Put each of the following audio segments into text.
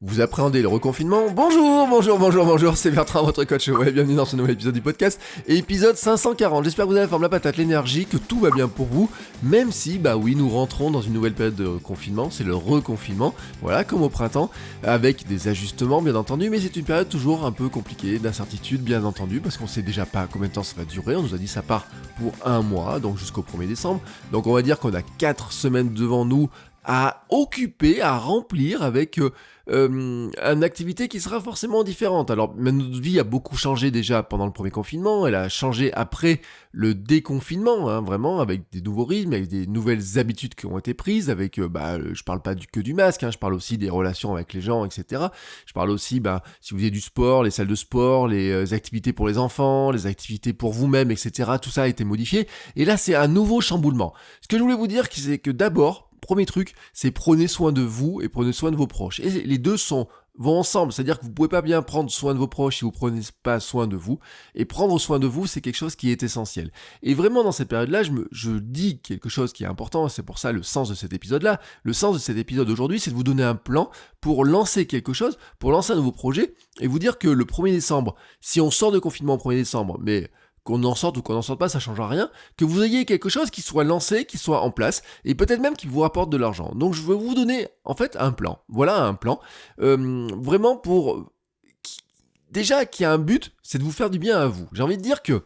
Vous appréhendez le reconfinement? Bonjour, c'est Bertrand, votre coach web, bienvenue dans ce nouvel épisode du podcast, épisode 540, j'espère que vous avez la forme, la patate, l'énergie, que tout va bien pour vous, même si, nous rentrons dans une nouvelle période de confinement, c'est le reconfinement, voilà, comme au printemps, avec des ajustements bien entendu, mais c'est une période toujours un peu compliquée, d'incertitude bien entendu, parce qu'on sait déjà pas combien de temps ça va durer, on nous a dit ça part pour un mois, donc jusqu'au 1er décembre, donc on va dire qu'on a 4 semaines devant nous, à occuper, à remplir avec une activité qui sera forcément différente. Alors, notre vie a beaucoup changé déjà pendant le premier confinement, elle a changé après le déconfinement, vraiment, avec des nouveaux rythmes, avec des nouvelles habitudes qui ont été prises, avec, je parle pas que du masque, je parle aussi des relations avec les gens, etc. Je parle aussi, si vous avez du sport, les salles de sport, les activités pour les enfants, les activités pour vous-même, etc. Tout ça a été modifié, et là, c'est un nouveau chamboulement. Ce que je voulais vous dire, c'est que d'abord, premier truc, c'est prenez soin de vous et prenez soin de vos proches. Et les deux vont ensemble, c'est-à-dire que vous ne pouvez pas bien prendre soin de vos proches si vous ne prenez pas soin de vous. Et prendre soin de vous, c'est quelque chose qui est essentiel. Et vraiment, dans cette période-là, je dis quelque chose qui est important, c'est pour ça le sens de cet épisode-là. Le sens de cet épisode d'aujourd'hui, c'est de vous donner un plan pour lancer quelque chose, pour lancer un nouveau projet, et vous dire que le 1er décembre, si on sort de confinement au 1er décembre, mais qu'on en sorte ou qu'on n'en sorte pas, ça ne changera rien, que vous ayez quelque chose qui soit lancé, qui soit en place, et peut-être même qui vous rapporte de l'argent. Donc je vais vous donner en fait un plan. Voilà un plan, vraiment déjà qui a un but, c'est de vous faire du bien à vous. J'ai envie de dire que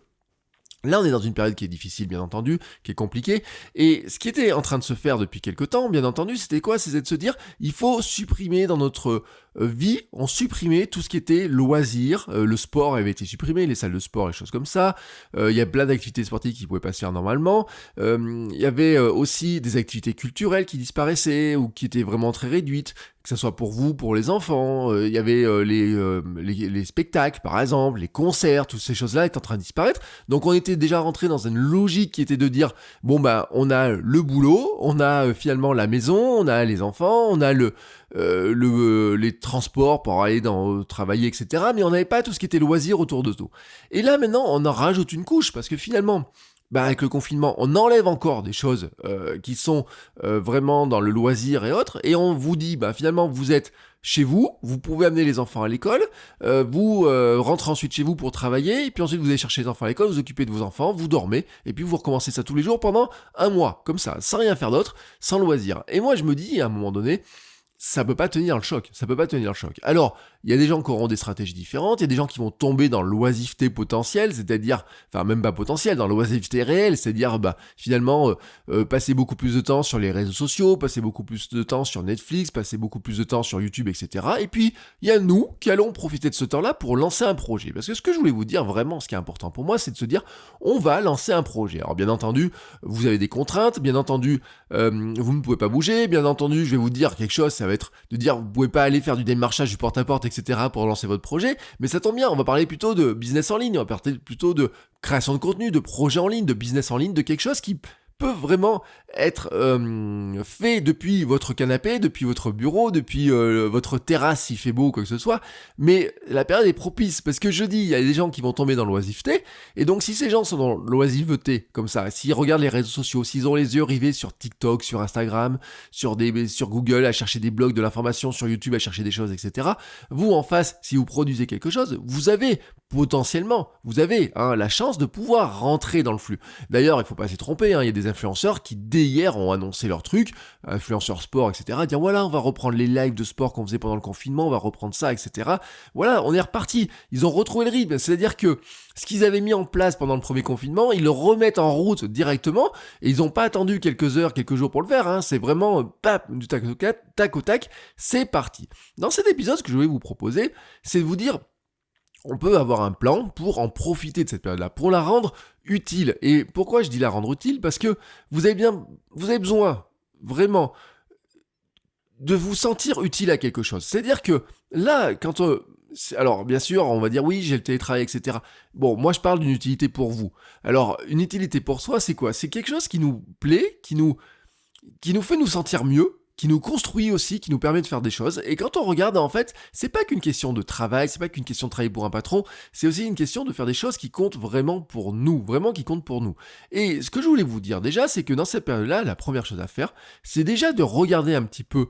là, on est dans une période qui est difficile, bien entendu, qui est compliquée, et ce qui était en train de se faire depuis quelque temps, bien entendu, c'était quoi? C'était de se dire, il faut supprimer dans notre vie, on supprimait tout ce qui était loisirs, le sport avait été supprimé, les salles de sport, les choses comme ça, il y a plein d'activités sportives qui pouvaient pas se faire normalement, il y avait aussi des activités culturelles qui disparaissaient, ou qui étaient vraiment très réduites, que ce soit pour vous, pour les enfants, il y avait les spectacles, par exemple, les concerts, toutes ces choses-là étaient en train de disparaître, donc on était déjà rentré dans une logique qui était de dire, on a le boulot, on a finalement la maison, on a les enfants, on a les transports pour aller travailler, etc. Mais on n'avait pas tout ce qui était loisir autour de tout. Et là, maintenant, on en rajoute une couche, parce que finalement, avec le confinement, on enlève encore des choses qui sont vraiment dans le loisir et autres, et on vous dit, finalement, vous êtes chez vous, vous pouvez amener les enfants à l'école, vous rentrez ensuite chez vous pour travailler, et puis ensuite vous allez chercher les enfants à l'école, vous occupez de vos enfants, vous dormez, et puis vous recommencez ça tous les jours pendant un mois, comme ça, sans rien faire d'autre, sans loisir. Et moi je me dis, à un moment donné, ça peut pas tenir le choc, Alors, il y a des gens qui auront des stratégies différentes, il y a des gens qui vont tomber dans l'oisiveté potentielle, c'est-à-dire, même pas potentielle, dans l'oisiveté réelle, c'est-à-dire, finalement, passer beaucoup plus de temps sur les réseaux sociaux, passer beaucoup plus de temps sur Netflix, passer beaucoup plus de temps sur YouTube, etc. Et puis, il y a nous qui allons profiter de ce temps-là pour lancer un projet. Parce que ce que je voulais vous dire, vraiment, ce qui est important pour moi, c'est de se dire, on va lancer un projet. Alors, bien entendu, vous avez des contraintes, bien entendu, vous ne pouvez pas bouger, bien entendu, je vais vous dire quelque chose, ça va être de dire, vous pouvez pas aller faire du démarchage, du porte-à-porte, etc. pour lancer votre projet, mais ça tombe bien, on va parler plutôt de business en ligne, on va parler plutôt de création de contenu, de projet en ligne, de business en ligne, de quelque chose qui peut vraiment être fait depuis votre canapé, depuis votre bureau, depuis votre terrasse s'il fait beau ou quoi que ce soit, mais la période est propice, parce que je dis, il y a des gens qui vont tomber dans l'oisiveté, et donc si ces gens sont dans l'oisiveté, comme ça, s'ils regardent les réseaux sociaux, s'ils ont les yeux rivés sur TikTok, sur Instagram, sur Google, à chercher des blogs, de l'information, sur YouTube, à chercher des choses, etc., vous, en face, si vous produisez quelque chose, vous avez potentiellement, la chance de pouvoir rentrer dans le flux. D'ailleurs, il ne faut pas s'y tromper, il y a des influenceurs qui, dès hier, ont annoncé leur truc, influenceurs sport, etc., dire voilà, on va reprendre les lives de sport qu'on faisait pendant le confinement, on va reprendre ça, etc. Voilà, on est reparti. Ils ont retrouvé le rythme, c'est-à-dire que ce qu'ils avaient mis en place pendant le premier confinement, ils le remettent en route directement, et ils n'ont pas attendu quelques heures, quelques jours pour le faire, c'est vraiment, du tac au tac, c'est parti. Dans cet épisode, ce que je voulais vous proposer, c'est de vous dire, on peut avoir un plan pour en profiter de cette période-là, pour la rendre utile. Et pourquoi je dis la rendre utile? Parce que vous avez besoin, vraiment, de vous sentir utile à quelque chose. C'est-à-dire que là, alors, bien sûr, on va dire, oui, j'ai le télétravail, etc. Bon, moi, je parle d'une utilité pour vous. Alors, une utilité pour soi, c'est quoi? C'est quelque chose qui nous plaît, qui nous fait nous sentir mieux, qui nous construit aussi, qui nous permet de faire des choses. Et quand on regarde, en fait, c'est pas qu'une question de travail, c'est pas qu'une question de travailler pour un patron, c'est aussi une question de faire des choses qui comptent vraiment pour nous, vraiment qui comptent pour nous. Et ce que je voulais vous dire déjà, c'est que dans cette période-là, la première chose à faire, c'est déjà de regarder un petit peu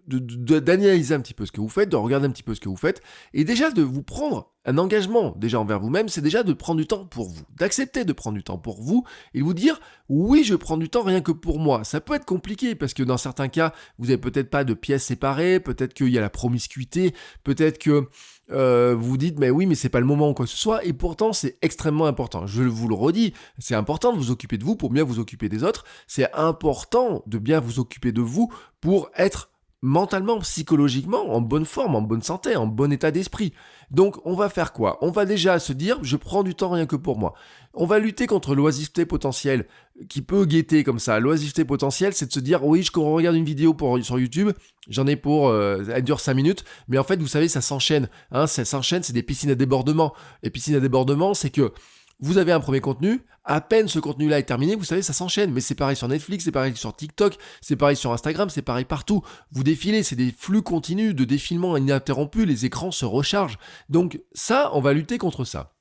d'analyser un petit peu ce que vous faites, de regarder un petit peu ce que vous faites, et déjà de vous prendre un engagement déjà envers vous-même, c'est déjà de prendre du temps pour vous, d'accepter de prendre du temps pour vous, et de vous dire, oui, je prends du temps rien que pour moi. Ça peut être compliqué, parce que dans certains cas, vous n'avez peut-être pas de pièces séparées, peut-être qu'il y a la promiscuité, peut-être que vous vous dites, mais oui, mais c'est pas le moment ou quoi que ce soit, et pourtant c'est extrêmement important. Je vous le redis, c'est important de vous occuper de vous pour bien vous occuper des autres, c'est important de bien vous occuper de vous pour être mentalement, psychologiquement, en bonne forme, en bonne santé, en bon état d'esprit. Donc, on va faire quoi? On va déjà se dire, je prends du temps rien que pour moi. On va lutter contre l'oisiveté potentielle qui peut guetter comme ça. L'oisiveté potentielle, c'est de se dire, oui, je regarde une vidéo sur YouTube, j'en ai pour, elle dure 5 minutes, mais en fait, vous savez, ça s'enchaîne. Ça s'enchaîne, c'est des piscines à débordement. Les piscines à débordement, c'est que vous avez un premier contenu, à peine ce contenu-là est terminé, vous savez, ça s'enchaîne. Mais c'est pareil sur Netflix, c'est pareil sur TikTok, c'est pareil sur Instagram, c'est pareil partout. Vous défilez, c'est des flux continus de défilement ininterrompus, les écrans se rechargent. Donc ça, on va lutter contre ça.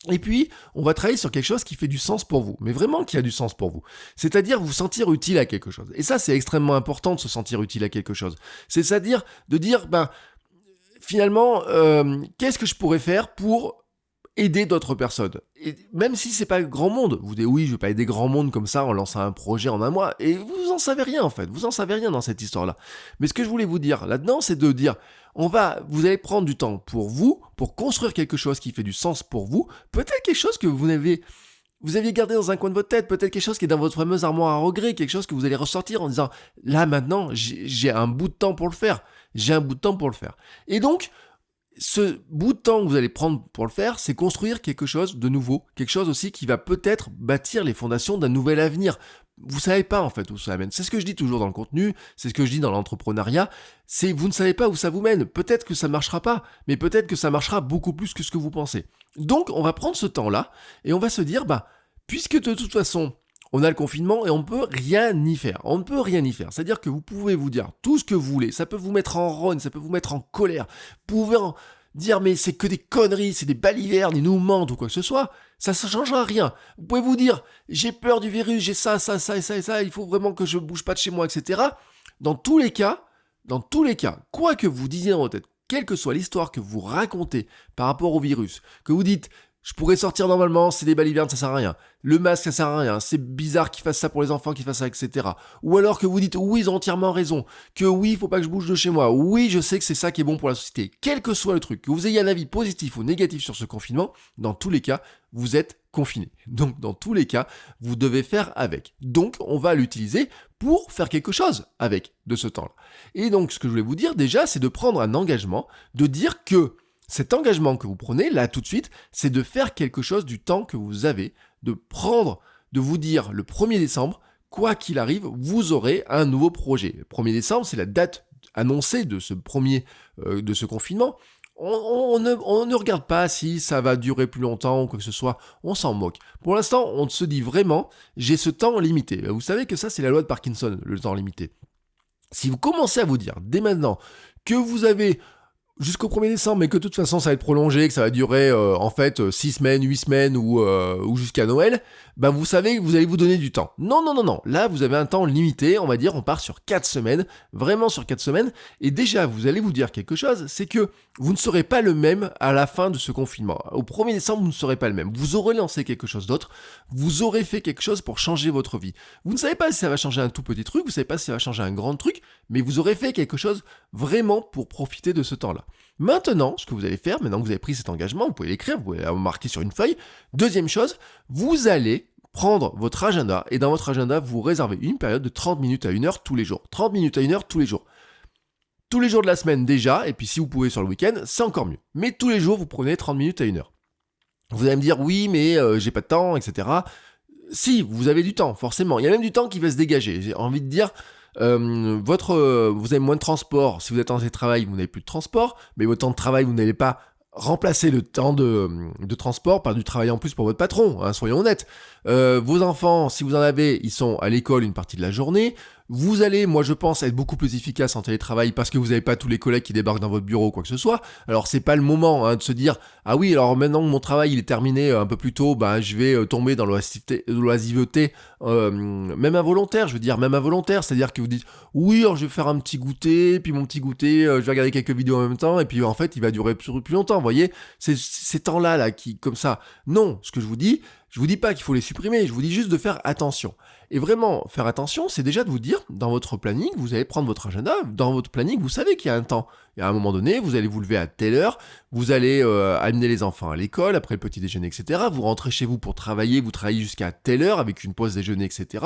Et puis, on va travailler sur quelque chose qui fait du sens pour vous, mais vraiment qui a du sens pour vous. C'est-à-dire vous sentir utile à quelque chose. Et ça, c'est extrêmement important de se sentir utile à quelque chose. C'est-à-dire de dire, finalement, qu'est-ce que je pourrais faire pour aider d'autres personnes. Et même si c'est pas grand monde, vous dites oui, je vais pas aider grand monde comme ça en lançant un projet en un mois, et vous en savez rien en fait, vous en savez rien dans cette histoire-là. Mais ce que je voulais vous dire là-dedans, c'est de dire, vous allez prendre du temps pour vous, pour construire quelque chose qui fait du sens pour vous, peut-être quelque chose que vous aviez gardé dans un coin de votre tête, peut-être quelque chose qui est dans votre fameuse armoire à regrets, quelque chose que vous allez ressortir en disant, là maintenant, j'ai un bout de temps pour le faire, Et donc, ce bout de temps que vous allez prendre pour le faire, c'est construire quelque chose de nouveau, quelque chose aussi qui va peut-être bâtir les fondations d'un nouvel avenir. Vous savez pas en fait où ça mène. C'est ce que je dis toujours dans le contenu, c'est ce que je dis dans l'entrepreneuriat, c'est vous ne savez pas où ça vous mène. Peut-être que ça ne marchera pas, mais peut-être que ça marchera beaucoup plus que ce que vous pensez. Donc on va prendre ce temps-là et on va se dire, puisque de toute façon, on a le confinement et on ne peut rien y faire. C'est-à-dire que vous pouvez vous dire tout ce que vous voulez. Ça peut vous mettre en rogne, ça peut vous mettre en colère. Vous pouvez dire mais c'est que des conneries, c'est des balivernes, ils nous mentent ou quoi que ce soit. Ça ne changera rien. Vous pouvez vous dire j'ai peur du virus, j'ai ça, il faut vraiment que je bouge pas de chez moi, etc. Dans tous les cas, quoi que vous disiez dans votre tête, quelle que soit l'histoire que vous racontez par rapport au virus, que vous dites je pourrais sortir normalement, c'est des balivernes, ça sert à rien. Le masque, ça sert à rien. C'est bizarre qu'ils fassent ça pour les enfants, qu'ils fassent ça, etc. Ou alors que vous dites, oui, ils ont entièrement raison. Que oui, il faut pas que je bouge de chez moi. Oui, je sais que c'est ça qui est bon pour la société. Quel que soit le truc, que vous ayez un avis positif ou négatif sur ce confinement, dans tous les cas, vous êtes confiné. Donc, dans tous les cas, vous devez faire avec. Donc, on va l'utiliser pour faire quelque chose avec de ce temps-là. Et donc, ce que je voulais vous dire déjà, c'est de prendre un engagement, de dire que cet engagement que vous prenez, là, tout de suite, c'est de faire quelque chose du temps que vous avez, de vous dire le 1er décembre, quoi qu'il arrive, vous aurez un nouveau projet. Le 1er décembre, c'est la date annoncée de ce confinement. On ne regarde pas si ça va durer plus longtemps ou quoi que ce soit, on s'en moque. Pour l'instant, on se dit vraiment, j'ai ce temps limité. Vous savez que ça, c'est la loi de Parkinson, le temps limité. Si vous commencez à vous dire, dès maintenant, que vous avez jusqu'au 1er décembre, mais que de toute façon ça va être prolongé, que ça va durer 6 semaines, 8 semaines ou jusqu'à Noël, vous savez que vous allez vous donner du temps. Non. Là, vous avez un temps limité, on va dire, on part sur 4 semaines, vraiment sur 4 semaines, et déjà, vous allez vous dire quelque chose, c'est que vous ne serez pas le même à la fin de ce confinement. Au 1er décembre, vous ne serez pas le même. Vous aurez lancé quelque chose d'autre, vous aurez fait quelque chose pour changer votre vie. Vous ne savez pas si ça va changer un tout petit truc, vous ne savez pas si ça va changer un grand truc, mais vous aurez fait quelque chose vraiment pour profiter de ce temps-là. Maintenant, ce que vous allez faire, maintenant que vous avez pris cet engagement, vous pouvez l'écrire, vous pouvez le marquer sur une feuille. Deuxième chose, vous allez prendre votre agenda et dans votre agenda, vous réservez une période de 30 minutes à 1 heure tous les jours. 30 minutes à 1 heure tous les jours. Tous les jours de la semaine déjà, et puis si vous pouvez sur le week-end, c'est encore mieux. Mais tous les jours, vous prenez 30 minutes à 1 heure. Vous allez me dire, oui, mais j'ai pas de temps, etc. Si, vous avez du temps, forcément. Il y a même du temps qui va se dégager. J'ai envie de dire, vous avez moins de transport. Si vous êtes en télétravail, vous n'avez plus de transport, mais votre temps de travail, vous n'allez pas remplacer le temps de transport par du travail en plus pour votre patron, soyons honnêtes. Vos enfants, si vous en avez, ils sont à l'école une partie de la journée. Vous allez, moi je pense, être beaucoup plus efficace en télétravail parce que vous n'avez pas tous les collègues qui débarquent dans votre bureau ou quoi que ce soit. Alors c'est pas le moment de se dire ah oui, alors maintenant que mon travail il est terminé un peu plus tôt, je vais tomber dans l'oisiveté, même involontaire, je veux dire même involontaire, c'est-à-dire que vous dites oui, alors je vais faire un petit goûter, puis mon petit goûter, je vais regarder quelques vidéos en même temps, et puis en fait il va durer plus longtemps, vous voyez, c'est ces temps-là là qui comme ça. Non, ce que je vous dis pas qu'il faut les supprimer, je vous dis juste de faire attention. Et vraiment, faire attention, c'est déjà de vous dire, dans votre planning, vous allez prendre votre agenda, dans votre planning, vous savez qu'il y a un temps. Et à un moment donné, vous allez vous lever à telle heure, vous allez amener les enfants à l'école, après le petit déjeuner, etc. Vous rentrez chez vous pour travailler, vous travaillez jusqu'à telle heure, avec une pause déjeuner, etc.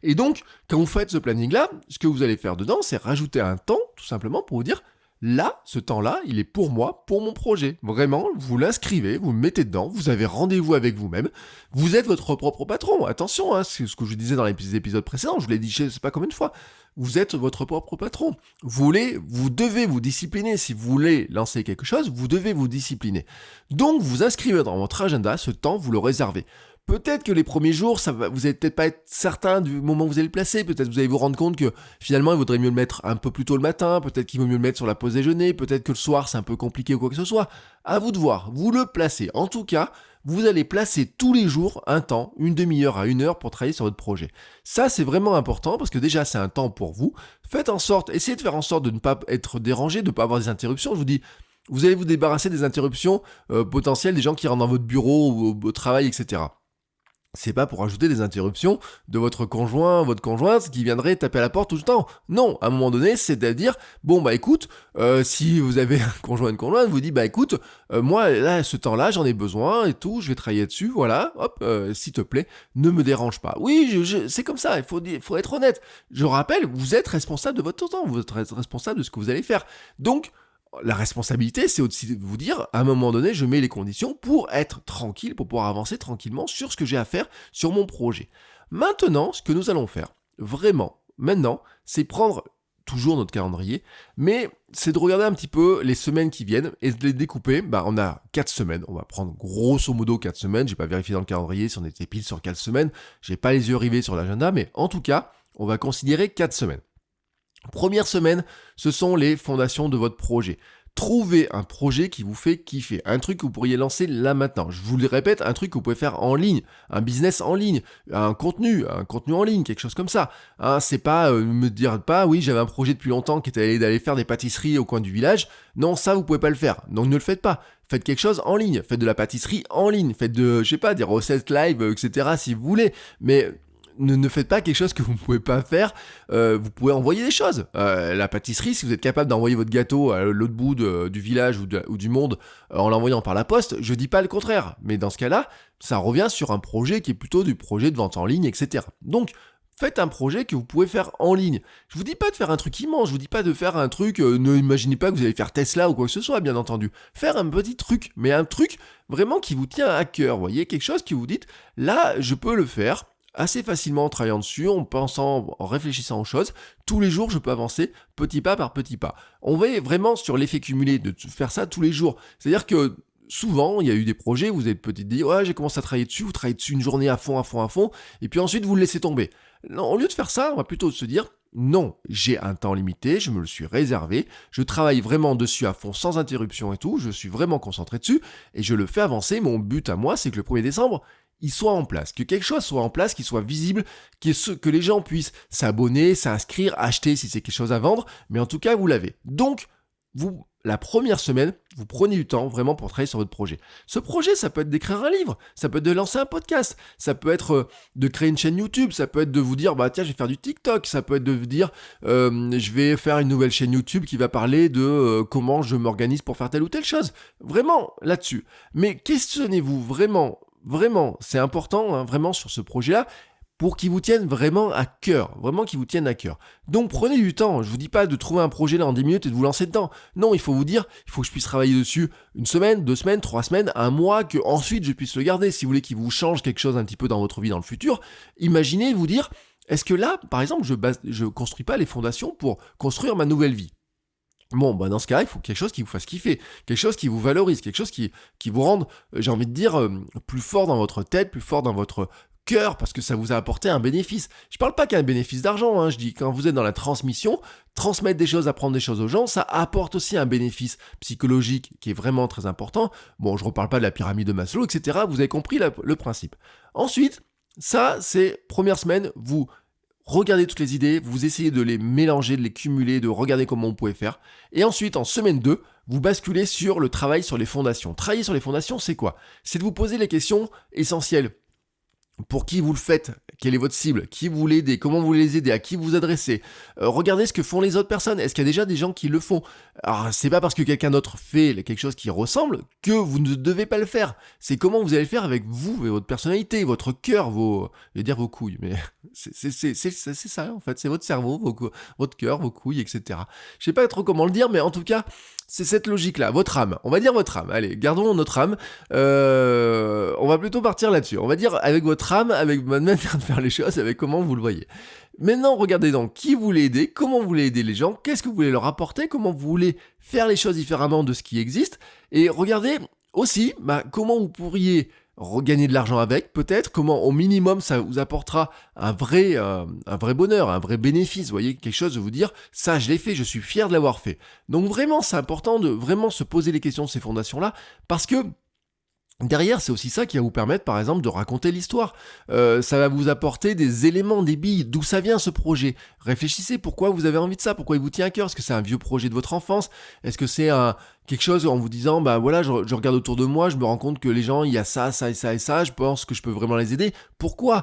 Et donc, quand vous faites ce planning-là, ce que vous allez faire dedans, c'est rajouter un temps, tout simplement, pour vous dire, là, ce temps-là, il est pour moi, pour mon projet. Vraiment, vous l'inscrivez, vous le mettez dedans, vous avez rendez-vous avec vous-même, vous êtes votre propre patron. Attention, c'est ce que je disais dans les épisodes précédents, je vous l'ai dit, je sais pas combien de fois. Vous êtes votre propre patron. Vous devez vous discipliner. Si vous voulez lancer quelque chose, vous devez vous discipliner. Donc, vous inscrivez dans votre agenda, ce temps, vous le réservez. Peut-être que les premiers jours, vous allez peut-être pas être certain du moment où vous allez le placer. Peut-être que vous allez vous rendre compte que finalement, il vaudrait mieux le mettre un peu plus tôt le matin. Peut-être qu'il vaut mieux le mettre sur la pause déjeuner. Peut-être que le soir, c'est un peu compliqué ou quoi que ce soit. À vous de voir. Vous le placez. En tout cas, vous allez placer tous les jours un temps, une demi-heure à 1 heure pour travailler sur votre projet. Ça, c'est vraiment important parce que déjà, c'est un temps pour vous. Faites en sorte, essayez de faire en sorte de ne pas être dérangé, de ne pas avoir des interruptions. Je vous dis, vous allez vous débarrasser des interruptions potentielles des gens qui rentrent dans votre bureau ou au travail, etc. C'est pas pour ajouter des interruptions de votre conjoint, votre conjointe qui viendrait taper à la porte tout le temps. Non, à un moment donné, c'est à dire, écoute, si vous avez un conjoint, une conjointe, vous dit, écoute, moi, là, ce temps-là, j'en ai besoin et tout, je vais travailler dessus, voilà, hop, s'il te plaît, ne me dérange pas. Oui, c'est comme ça, il faut être honnête. Je rappelle, vous êtes responsable de votre temps, vous êtes responsable de ce que vous allez faire. Donc, la responsabilité, c'est aussi de vous dire, à un moment donné, je mets les conditions pour être tranquille, pour pouvoir avancer tranquillement sur ce que j'ai à faire, sur mon projet. Maintenant, ce que nous allons faire, vraiment, maintenant, c'est prendre toujours notre calendrier, mais c'est de regarder un petit peu les semaines qui viennent et de les découper. On a 4 semaines, on va prendre grosso modo 4 semaines, j'ai pas vérifié dans le calendrier si on était pile sur 4 semaines, j'ai pas les yeux rivés sur l'agenda, mais en tout cas, on va considérer 4 semaines. Première semaine, ce sont les fondations de votre projet. Trouvez un projet qui vous fait kiffer, un truc que vous pourriez lancer là maintenant. Je vous le répète, un truc que vous pouvez faire en ligne, un business en ligne, un contenu en ligne, quelque chose comme ça. C'est pas me dire pas, oui, j'avais un projet depuis longtemps qui était d'aller faire des pâtisseries au coin du village. Non, ça, vous pouvez pas le faire. Donc ne le faites pas. Faites quelque chose en ligne. Faites de la pâtisserie en ligne. Faites des recettes live, etc. si vous voulez. Mais ne faites pas quelque chose que vous ne pouvez pas faire. Vous pouvez envoyer des choses. La pâtisserie, si vous êtes capable d'envoyer votre gâteau à l'autre bout du village ou du monde en l'envoyant par la poste, je dis pas le contraire. Mais dans ce cas-là, ça revient sur un projet qui est plutôt du projet de vente en ligne, etc. Donc, faites un projet que vous pouvez faire en ligne. Je vous dis pas de faire un truc immense, je vous dis pas de faire un truc, ne imaginez pas que vous allez faire Tesla ou quoi que ce soit, bien entendu. Faire un petit truc, mais un truc vraiment qui vous tient à cœur, vous voyez, quelque chose qui vous dit, là, je peux le faire assez facilement en travaillant dessus, en pensant, en réfléchissant aux choses. Tous les jours, je peux avancer petit pas par petit pas. On va vraiment sur l'effet cumulé de faire ça tous les jours. C'est-à-dire que souvent, il y a eu des projets où vous avez peut-être dit « Ouais, j'ai commencé à travailler dessus », vous travaillez dessus une journée à fond, et puis ensuite, vous le laissez tomber. Non, au lieu de faire ça, on va plutôt se dire « Non, j'ai un temps limité, je me le suis réservé, je travaille vraiment dessus à fond, sans interruption et tout, je suis vraiment concentré dessus, et je le fais avancer. Mon but à moi, c'est que le 1er décembre, il soit en place, que quelque chose soit en place, qu'il soit visible, que les gens puissent s'abonner, s'inscrire, acheter si c'est quelque chose à vendre, mais en tout cas, vous l'avez. Donc, la première semaine, vous prenez du temps vraiment pour travailler sur votre projet. Ce projet, ça peut être d'écrire un livre, ça peut être de lancer un podcast, ça peut être de créer une chaîne YouTube, ça peut être de vous dire, tiens, je vais faire du TikTok, ça peut être de vous dire, je vais faire une nouvelle chaîne YouTube qui va parler de comment je m'organise pour faire telle ou telle chose. Vraiment, là-dessus. Mais questionnez-vous vraiment, c'est important, vraiment sur ce projet-là, pour qu'il vous tienne vraiment à cœur, Donc prenez du temps, je vous dis pas de trouver un projet là en 10 minutes et de vous lancer dedans. Non, il faut vous dire, il faut que je puisse travailler dessus 1 semaine, 2 semaines, 3 semaines, 1 mois, que ensuite je puisse le garder. Si vous voulez qu'il vous change quelque chose un petit peu dans votre vie dans le futur, imaginez vous dire, est-ce que là, par exemple, je construis pas les fondations pour construire ma nouvelle vie ? Dans ce cas-là, il faut quelque chose qui vous fasse kiffer, quelque chose qui vous valorise, quelque chose qui vous rende, j'ai envie de dire, plus fort dans votre tête, plus fort dans votre cœur parce que ça vous a apporté un bénéfice. Je parle pas qu'un bénéfice d'argent, hein, je dis quand vous êtes dans la transmission, transmettre des choses, apprendre des choses aux gens, ça apporte aussi un bénéfice psychologique qui est vraiment très important. Bon, je reparle pas de la pyramide de Maslow, etc. Vous avez compris le principe. Ensuite, ça, c'est première semaine, vous regardez toutes les idées, vous essayez de les mélanger, de les cumuler, de regarder comment vous pouvez faire. Et ensuite, en semaine 2, vous basculez sur le travail sur les fondations. Travailler sur les fondations, c'est quoi ? C'est de vous poser les questions essentielles. Pour qui vous le faites, quelle est votre cible, qui vous voulez aider, comment vous voulez les aider, à qui vous adressez. Regardez ce que font les autres personnes, est-ce qu'il y a déjà des gens qui le font ? Alors c'est pas parce que quelqu'un d'autre fait quelque chose qui ressemble que vous ne devez pas le faire. C'est comment vous allez le faire avec vous et votre personnalité, votre cœur, je vais dire vos couilles, mais c'est ça en fait, c'est votre cerveau, votre cœur, vos couilles, etc. Je sais pas trop comment le dire, mais en tout cas, c'est cette logique-là, votre âme. On va dire votre âme. Allez, gardons notre âme. On va plutôt partir là-dessus. On va dire avec votre âme, avec votre manière de faire les choses, avec comment vous le voyez. Maintenant, regardez donc qui vous voulez aider, comment vous voulez aider les gens, qu'est-ce que vous voulez leur apporter, comment vous voulez faire les choses différemment de ce qui existe. Et regardez aussi comment vous pourriez regagner de l'argent avec, peut-être, comment au minimum ça vous apportera un vrai bonheur, un vrai bénéfice, vous voyez, quelque chose de vous dire, ça je l'ai fait, je suis fier de l'avoir fait. Donc vraiment, c'est important de vraiment se poser les questions de ces fondations-là, parce que derrière, c'est aussi ça qui va vous permettre, par exemple, de raconter l'histoire. Ça va vous apporter des éléments, des billes. D'où ça vient ce projet ? Réfléchissez, pourquoi vous avez envie de ça ? Pourquoi il vous tient à cœur ? Est-ce que c'est un vieux projet de votre enfance ? Est-ce que c'est quelque chose en vous disant, voilà, je regarde autour de moi, je me rends compte que les gens, il y a ça, ça et ça et ça, je pense que je peux vraiment les aider. Pourquoi ?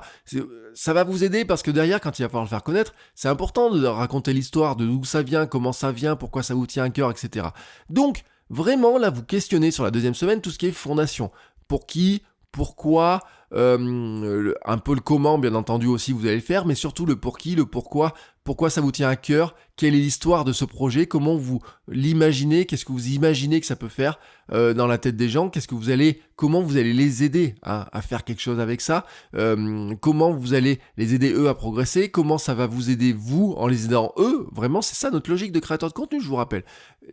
Ça va vous aider parce que derrière, quand il va falloir le faire connaître, c'est important de raconter l'histoire, de d'où ça vient, comment ça vient, pourquoi ça vous tient à cœur, etc. Donc, vraiment, là, vous questionnez sur la deuxième semaine tout ce qui est fondation. Pour qui, pourquoi, un peu le comment, bien entendu, aussi, vous allez le faire, mais surtout le pour qui, le pourquoi ça vous tient à cœur, quelle est l'histoire de ce projet, comment vous l'imaginez, qu'est-ce que vous imaginez que ça peut faire dans la tête des gens, comment vous allez les aider à faire quelque chose avec ça, comment vous allez les aider eux à progresser, comment ça va vous aider vous en les aidant eux, vraiment c'est ça notre logique de créateur de contenu, je vous rappelle.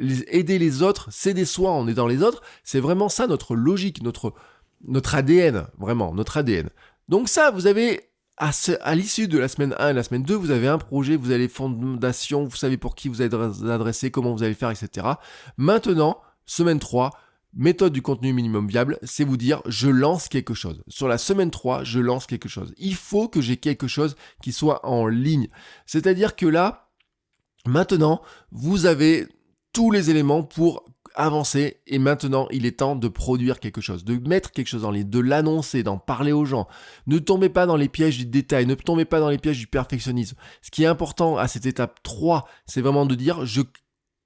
Aider les autres, s'aider soi en aidant les autres, c'est vraiment ça notre logique, notre ADN, vraiment, notre ADN. Donc ça, vous avez, à l'issue de la semaine 1 et la semaine 2, vous avez un projet, vous avez les fondations, vous savez pour qui vous allez adresser, comment vous allez le faire, etc. Maintenant, semaine 3, méthode du contenu minimum viable, c'est vous dire, je lance quelque chose. Sur la semaine 3, je lance quelque chose. Il faut que j'ai quelque chose qui soit en ligne. C'est-à-dire que là, maintenant, vous avez tous les éléments pour avancer et maintenant il est temps de produire quelque chose, de mettre quelque chose en ligne, de l'annoncer, d'en parler aux gens. Ne tombez pas dans les pièges du détail, ne tombez pas dans les pièges du perfectionnisme. Ce qui est important à cette étape 3, c'est vraiment de dire je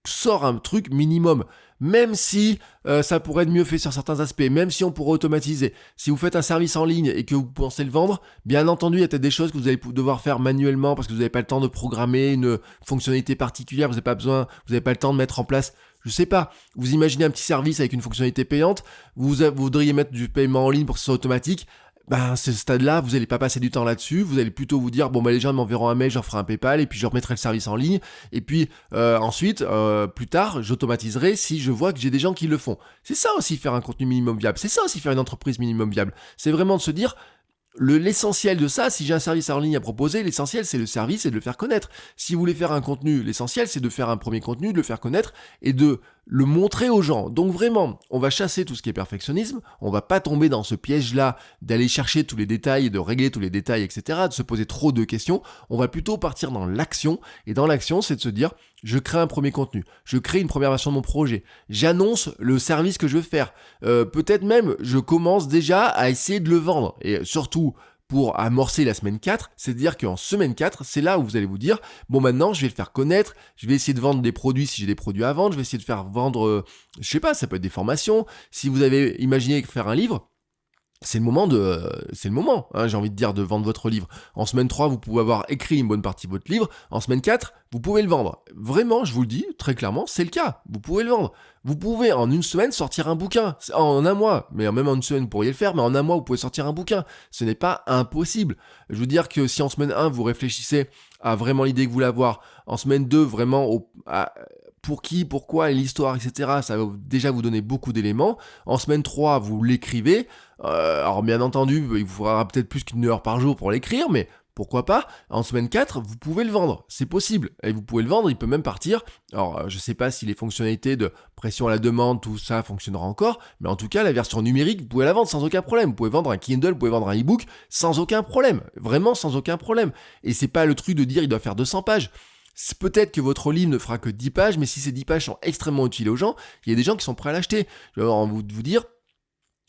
sors un truc minimum, même si ça pourrait être mieux fait sur certains aspects, même si on pourrait automatiser. Si vous faites un service en ligne et que vous pensez le vendre, bien entendu, il y a peut-être des choses que vous allez devoir faire manuellement parce que vous n'avez pas le temps de programmer une fonctionnalité particulière, vous n'avez pas le temps de mettre en place, je sais pas, vous imaginez un petit service avec une fonctionnalité payante, vous voudriez mettre du paiement en ligne pour que ce soit automatique. À ce stade-là, vous n'allez pas passer du temps là-dessus, vous allez plutôt vous dire, les gens m'enverront un mail, j'en ferai un PayPal, et puis je remettrai le service en ligne, et puis ensuite, plus tard, j'automatiserai si je vois que j'ai des gens qui le font. C'est ça aussi faire un contenu minimum viable, c'est ça aussi faire une entreprise minimum viable. C'est vraiment de se dire, l'essentiel de ça, si j'ai un service en ligne à proposer, l'essentiel c'est le service et de le faire connaître. Si vous voulez faire un contenu, l'essentiel c'est de faire un premier contenu, de le faire connaître et de le montrer aux gens. Donc vraiment, on va chasser tout ce qui est perfectionnisme, on va pas tomber dans ce piège-là d'aller chercher tous les détails et de régler tous les détails, etc., de se poser trop de questions. On va plutôt partir dans l'action, et dans l'action, c'est de se dire, je crée un premier contenu, je crée une première version de mon projet, j'annonce le service que je veux faire, peut-être même, je commence déjà à essayer de le vendre, et surtout, pour amorcer la semaine 4, c'est-à-dire qu'en semaine 4, c'est là où vous allez vous dire, maintenant, je vais le faire connaître, je vais essayer de vendre des produits si j'ai des produits à vendre, je vais essayer de faire vendre, je sais pas, ça peut être des formations, si vous avez imaginé faire un livre, c'est le moment, j'ai envie de dire, de vendre votre livre. En semaine 3, vous pouvez avoir écrit une bonne partie de votre livre. En semaine 4, vous pouvez le vendre. Vraiment, je vous le dis, très clairement, c'est le cas. Vous pouvez le vendre. Vous pouvez, en une semaine, sortir un bouquin. En un mois, mais même en une semaine, vous pourriez le faire, mais en un mois, vous pouvez sortir un bouquin. Ce n'est pas impossible. Je veux dire que si en semaine 1, vous réfléchissez à vraiment l'idée que vous voulez avoir, en semaine 2, vraiment pour qui, pourquoi, et l'histoire, etc. Ça va déjà vous donner beaucoup d'éléments. En semaine 3, vous l'écrivez. Alors bien entendu, il vous faudra peut-être plus qu'une heure par jour pour l'écrire, mais pourquoi pas. En semaine 4, vous pouvez le vendre, c'est possible. Et vous pouvez le vendre, il peut même partir. Alors je sais pas si les fonctionnalités de pression à la demande, tout ça fonctionnera encore, mais en tout cas la version numérique, vous pouvez la vendre sans aucun problème. Vous pouvez vendre un Kindle, vous pouvez vendre un e-book sans aucun problème, vraiment sans aucun problème. Et c'est pas le truc de dire il doit faire 200 pages. C'est peut-être que votre livre ne fera que 10 pages, mais si ces 10 pages sont extrêmement utiles aux gens, il y a des gens qui sont prêts à l'acheter. Je vais vous dire,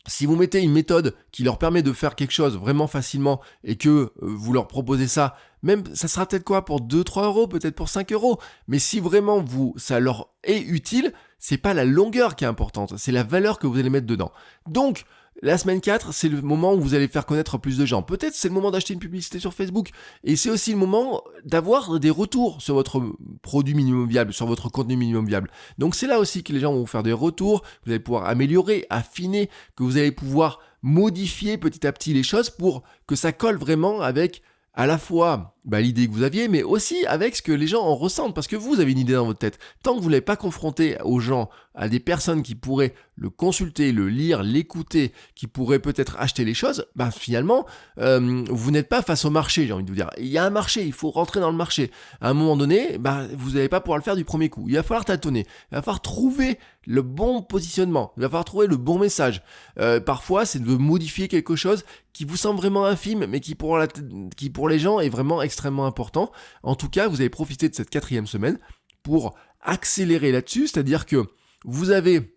si vous mettez une méthode qui leur permet de faire quelque chose vraiment facilement et que vous leur proposez ça, même ça sera peut-être quoi pour 2-3 euros, peut-être pour 5 euros, mais si vraiment ça leur est utile, c'est pas la longueur qui est importante, c'est la valeur que vous allez mettre dedans. Donc, la semaine 4, c'est le moment où vous allez faire connaître plus de gens. Peut-être c'est le moment d'acheter une publicité sur Facebook. Et c'est aussi le moment d'avoir des retours sur votre produit minimum viable, sur votre contenu minimum viable. Donc c'est là aussi que les gens vont vous faire des retours, vous allez pouvoir améliorer, affiner, que vous allez pouvoir modifier petit à petit les choses pour que ça colle vraiment avec à la fois l'idée que vous aviez, mais aussi avec ce que les gens en ressentent, parce que vous avez une idée dans votre tête. Tant que vous ne l'avez pas confronté aux gens, à des personnes qui pourraient le consulter, le lire, l'écouter, qui pourraient peut-être acheter les choses, finalement, vous n'êtes pas face au marché, j'ai envie de vous dire. Il y a un marché, il faut rentrer dans le marché. À un moment donné, vous n'allez pas pouvoir le faire du premier coup. Il va falloir tâtonner, il va falloir trouver le bon positionnement, il va falloir trouver le bon message. Parfois, c'est de modifier quelque chose qui vous semble vraiment infime, mais qui pour les gens est vraiment extrêmement important. En tout cas, vous allez profiter de cette 4e semaine pour accélérer là-dessus, c'est-à-dire que vous avez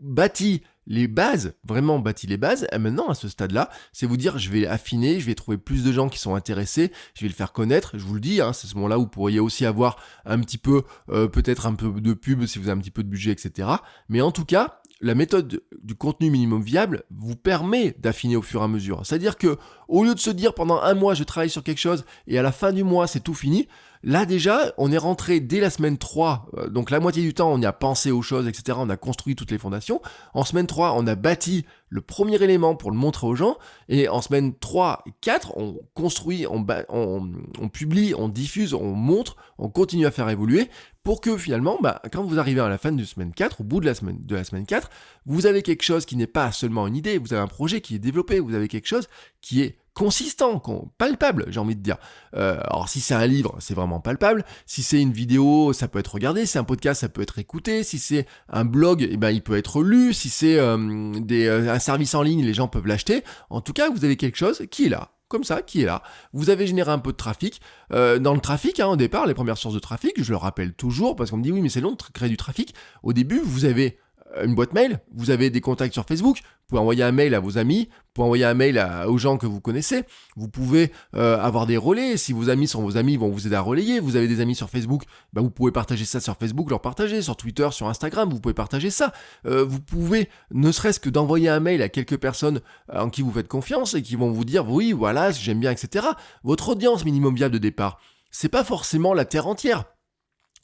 bâti les bases, vraiment bâti les bases, et maintenant à ce stade-là, c'est vous dire je vais affiner, je vais trouver plus de gens qui sont intéressés, je vais le faire connaître, je vous le dis, c'est ce moment-là où vous pourriez aussi avoir un petit peu, peut-être un peu de pub si vous avez un petit peu de budget, etc. Mais en tout cas, la méthode du contenu minimum viable vous permet d'affiner au fur et à mesure. C'est-à-dire que, au lieu de se dire pendant un mois je travaille sur quelque chose et à la fin du mois c'est tout fini, là déjà on est rentré dès la semaine 3, donc la moitié du temps on y a pensé aux choses, etc. On a construit toutes les fondations. En semaine 3 on a bâti le premier élément pour le montrer aux gens, et en semaine 3 et 4 on construit, on publie, on diffuse, on montre, on continue à faire évoluer, pour que finalement, quand vous arrivez à la fin de semaine 4, au bout de la semaine 4, vous avez quelque chose qui n'est pas seulement une idée, vous avez un projet qui est développé, vous avez quelque chose qui est consistant, palpable, j'ai envie de dire. Alors si c'est un livre, c'est vraiment palpable. Si c'est une vidéo, ça peut être regardé. Si c'est un podcast, ça peut être écouté. Si c'est un blog, il peut être lu. Si c'est un service en ligne, les gens peuvent l'acheter. En tout cas, vous avez quelque chose qui est là. Comme ça, qui est là. Vous avez généré un peu de trafic. Dans le trafic, au départ, les premières sources de trafic, je le rappelle toujours, parce qu'on me dit oui, mais c'est long de créer du trafic. Au début, vous avez une boîte mail, vous avez des contacts sur Facebook, vous pouvez envoyer un mail à vos amis, vous pouvez envoyer un mail aux gens que vous connaissez, vous pouvez avoir des relais, si vos amis sont vos amis, ils vont vous aider à relayer, vous avez des amis sur Facebook, vous pouvez partager ça sur Facebook, leur partager, sur Twitter, sur Instagram, vous pouvez partager ça, vous pouvez, ne serait-ce que d'envoyer un mail à quelques personnes en qui vous faites confiance et qui vont vous dire, oui, voilà, j'aime bien, etc. Votre audience minimum viable de départ, c'est pas forcément la terre entière.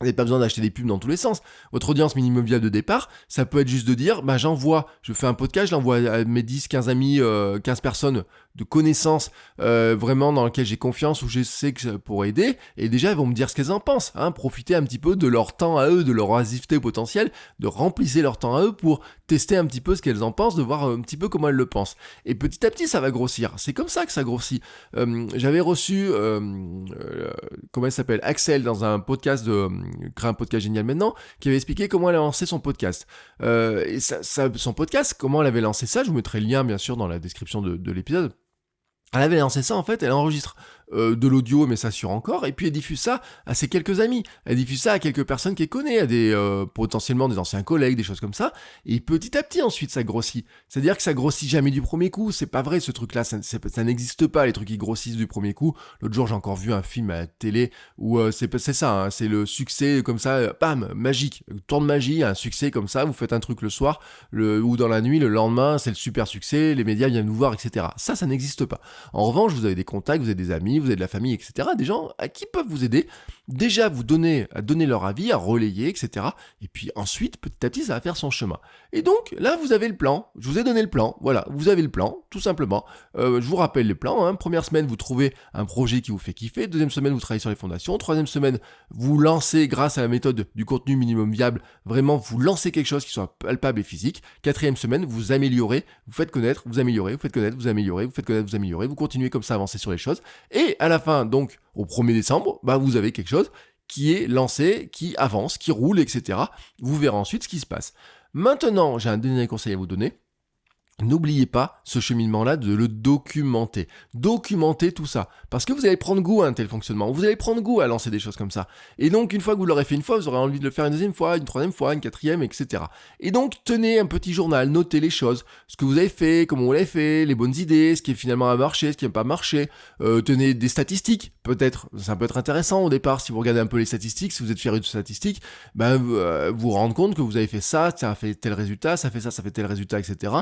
Vous n'avez pas besoin d'acheter des pubs dans tous les sens. Votre audience minimum viable de départ, ça peut être juste de dire, je fais un podcast, je l'envoie à mes 10, 15 amis, 15 personnes de connaissances vraiment dans lesquelles j'ai confiance, où je sais que ça pourrait aider, et déjà elles vont me dire ce qu'elles en pensent. Profiter un petit peu de leur temps à eux, de leur oisiveté potentielle, de remplir leur temps à eux pour tester un petit peu ce qu'elles en pensent, de voir un petit peu comment elles le pensent. Et petit à petit, ça va grossir. C'est comme ça que ça grossit. J'avais reçu, comment elle s'appelle, Axel, dans un podcast Créer un podcast génial maintenant, qui avait expliqué comment elle a lancé son podcast. Et son podcast, comment elle avait lancé ça, je vous mettrai le lien bien sûr dans la description de l'épisode. Elle avait lancé ça, en fait, elle enregistre de l'audio, mais ça sur encore, et puis elle diffuse ça à ses quelques amis, elle diffuse ça à quelques personnes qu'elle connaît, à des potentiellement des anciens collègues, des choses comme ça, et petit à petit ensuite ça grossit. C'est-à-dire que ça grossit jamais du premier coup, c'est pas vrai ce truc-là, ça n'existe pas les trucs qui grossissent du premier coup. L'autre jour j'ai encore vu un film à la télé où c'est ça, c'est le succès comme ça, bam, magique, tour de magie, un succès comme ça, vous faites un truc le soir, ou dans la nuit, le lendemain, c'est le super succès, les médias viennent nous voir, etc. Ça n'existe pas. En revanche, vous avez des contacts, vous avez des amis, vous avez de la famille, etc. Des gens à qui peuvent vous aider déjà vous donner, à donner leur avis, à relayer, etc. Et puis ensuite, petit à petit, ça va faire son chemin. Et donc, là, vous avez le plan. Je vous ai donné le plan. Voilà, vous avez le plan, tout simplement. Je vous rappelle les plans. Première semaine, vous trouvez un projet qui vous fait kiffer. Deuxième semaine, vous travaillez sur les fondations. Troisième semaine, vous lancez, grâce à la méthode du contenu minimum viable, vraiment, vous lancez quelque chose qui soit palpable et physique. Quatrième semaine, vous améliorez, vous faites connaître, vous améliorez, vous faites connaître, vous améliorez, vous faites connaître, vous améliorez. Vous continuez comme ça à avancer sur les choses. Et à la fin, donc, au 1er décembre, vous avez quelque chose qui est lancé, qui avance, qui roule, etc. Vous verrez ensuite ce qui se passe. Maintenant, j'ai un dernier conseil à vous donner. N'oubliez pas ce cheminement-là de le documenter. Documentez tout ça. Parce que vous allez prendre goût à un tel fonctionnement. Vous allez prendre goût à lancer des choses comme ça. Et donc, une fois que vous l'aurez fait une fois, vous aurez envie de le faire une deuxième fois, une troisième fois, une quatrième, etc. Et donc, tenez un petit journal, notez les choses. Ce que vous avez fait, comment vous l'avez fait, les bonnes idées, ce qui finalement a marché, ce qui n'a pas marché. Tenez des statistiques, peut-être. Ça peut être intéressant au départ. Si vous regardez un peu les statistiques, si vous êtes féru de statistiques, vous rendez compte que vous avez fait ça a fait tel résultat, ça fait tel résultat, etc.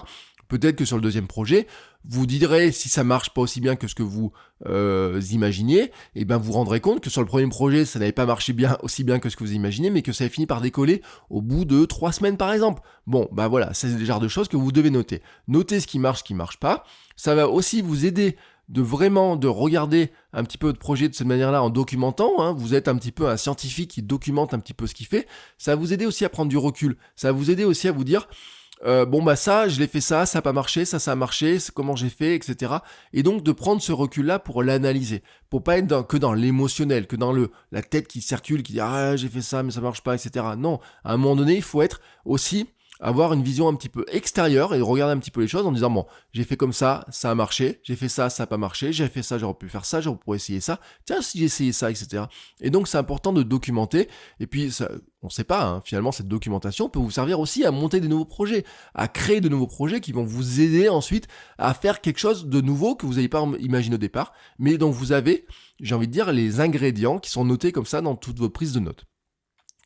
Peut-être que sur le deuxième projet, vous direz, si ça marche pas aussi bien que ce que vous imaginiez, et vous vous rendrez compte que sur le premier projet, ça n'avait pas marché aussi bien que ce que vous imaginez, mais que ça avait fini par décoller au bout de 3 semaines par exemple. Bon, voilà, c'est le genre de choses que vous devez noter. Notez ce qui marche pas. Ça va aussi vous aider de regarder un petit peu votre projet de cette manière-là en documentant. Vous êtes un petit peu un scientifique qui documente un petit peu ce qu'il fait. Ça va vous aider aussi à prendre du recul. Ça va vous aider aussi à vous dire... ça, je l'ai fait ça a pas marché, ça a marché, c'est comment j'ai fait, etc. Et donc de prendre ce recul-là pour l'analyser, pour pas être que dans l'émotionnel, que dans la tête qui circule, qui dit j'ai fait ça mais ça marche pas, etc. Non, à un moment donné, il faut être aussi avoir une vision un petit peu extérieure et regarder un petit peu les choses en disant bon, j'ai fait comme ça a marché, j'ai fait ça a pas marché, j'ai fait ça, j'aurais pu faire ça, j'aurais pu essayer ça, tiens si j'ai essayé ça, etc. Et donc c'est important de documenter, et puis ça, on sait pas, finalement cette documentation peut vous servir aussi à monter des nouveaux projets, à créer de nouveaux projets qui vont vous aider ensuite à faire quelque chose de nouveau que vous n'avez pas imaginé au départ, mais dont vous avez, j'ai envie de dire, les ingrédients qui sont notés comme ça dans toutes vos prises de notes.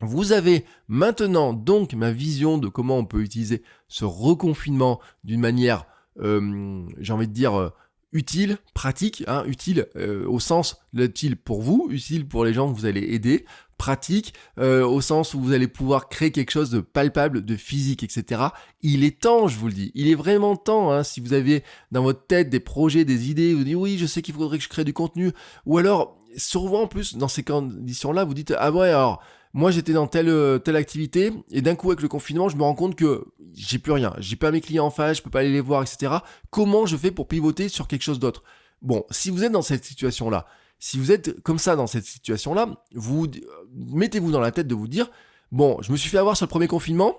Vous avez maintenant donc ma vision de comment on peut utiliser ce reconfinement d'une manière, j'ai envie de dire, utile, pratique, utile au sens utile pour vous, utile pour les gens que vous allez aider, pratique au sens où vous allez pouvoir créer quelque chose de palpable, de physique, etc. Il est temps, je vous le dis, il est vraiment temps, si vous avez dans votre tête des projets, des idées, vous dites oui, je sais qu'il faudrait que je crée du contenu, ou alors, souvent en plus, dans ces conditions-là, vous dites ah ouais, alors... Moi, j'étais dans telle activité, et d'un coup, avec le confinement, je me rends compte que j'ai plus rien. J'ai pas mes clients en face, je peux pas aller les voir, etc. Comment je fais pour pivoter sur quelque chose d'autre ? Bon, si vous êtes dans cette situation-là, si vous êtes comme ça dans cette situation-là, vous mettez-vous dans la tête de vous dire, bon, je me suis fait avoir sur le premier confinement,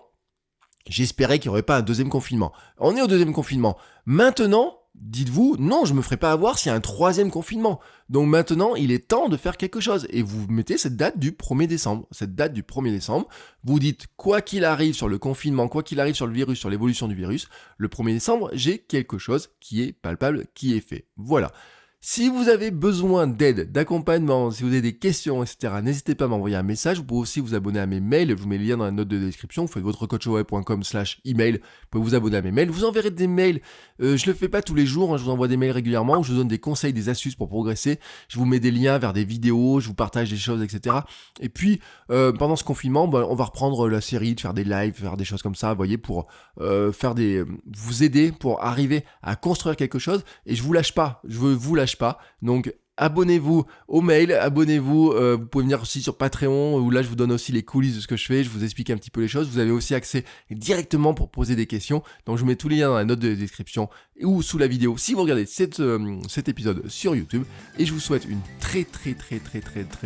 j'espérais qu'il n'y aurait pas un deuxième confinement. On est au deuxième confinement. Maintenant... dites-vous, non, je me ferai pas avoir s'il y a un troisième confinement. Donc maintenant, il est temps de faire quelque chose. Et vous mettez cette date du 1er décembre. Cette date du 1er décembre, vous dites, quoi qu'il arrive sur le confinement, quoi qu'il arrive sur le virus, sur l'évolution du virus, le 1er décembre, j'ai quelque chose qui est palpable, qui est fait. Voilà. Si vous avez besoin d'aide, d'accompagnement, si vous avez des questions, etc., n'hésitez pas à m'envoyer un message. Vous pouvez aussi vous abonner à mes mails. Je vous mets le lien dans la note de description. Vous faites votrecoachweb.com/email. Vous pouvez vous abonner à mes mails. Vous enverrez des mails. Je le fais pas tous les jours. Je vous envoie des mails régulièrement où je vous donne des conseils, des astuces pour progresser. Je vous mets des liens vers des vidéos. Je vous partage des choses, etc. Et puis, pendant ce confinement, on va reprendre la série, de faire des lives, faire des choses comme ça, vous voyez, pour vous aider, pour arriver à construire quelque chose. Et je vous lâche pas. Je vous lâche pas. Donc abonnez-vous au mail, abonnez-vous, vous pouvez venir aussi sur Patreon où là je vous donne aussi les coulisses de ce que je fais, je vous explique un petit peu les choses, vous avez aussi accès directement pour poser des questions, donc je vous mets tous les liens dans la note de description ou sous la vidéo si vous regardez cet épisode sur YouTube, et je vous souhaite une très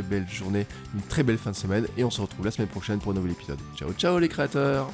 belle journée, une très belle fin de semaine, et on se retrouve la semaine prochaine pour un nouvel épisode. Ciao ciao les créateurs.